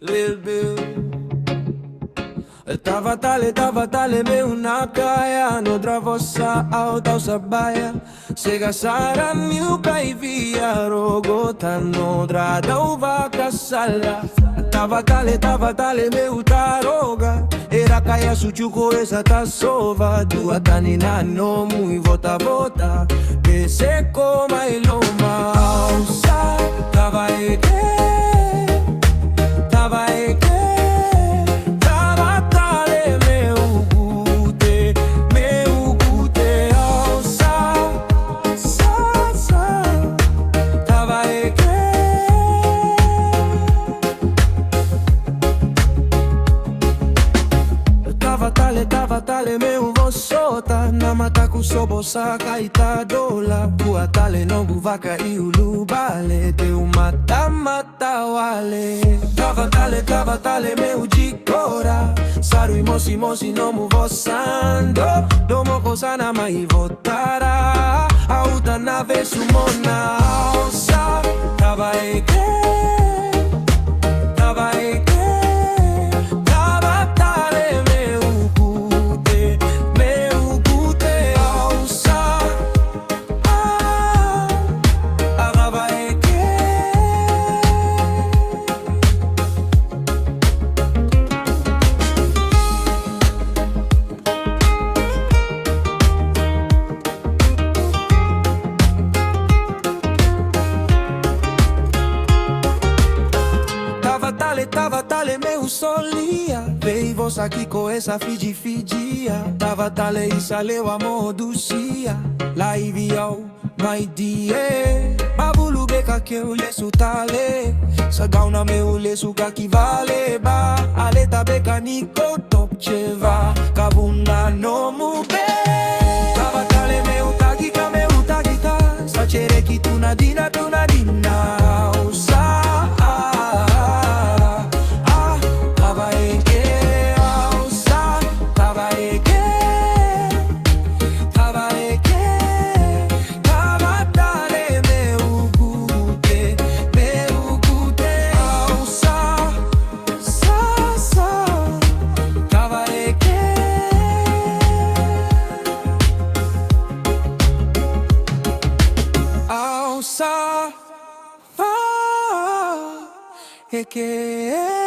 Lil Bill. Tava tale meu na praia, noutra vossa alta sa baia. Sega sara miu kai via rogota, noutra da vaca sala. Tava tale meu taroga. Era caia suchuco essa ta sova. Tua tanina no mui vota. Pese coma e loma. Alça, tava e que. Tava tale meu vossota. Na mata ku sobosa kaita dola. Kua tale no vaca e o lubale. Teu mata wale. Tava tale meu de cora. Saru e mosi no mu vossando. Domo cosa na mai votara. Auta nave sumona alça. Tava e que. Tava tale meu solia. Vei vos aqui com essa fidia. Tava tale e saleu a moducia. La iviau mai die. Babulu beca que eu leço tale. Sagauna meu leço que vale ba. Aleta beca nico top cheva. Kabunda no mu be. Tava tale meu tagika ta. Sacere ki tu nadina. Alça, é que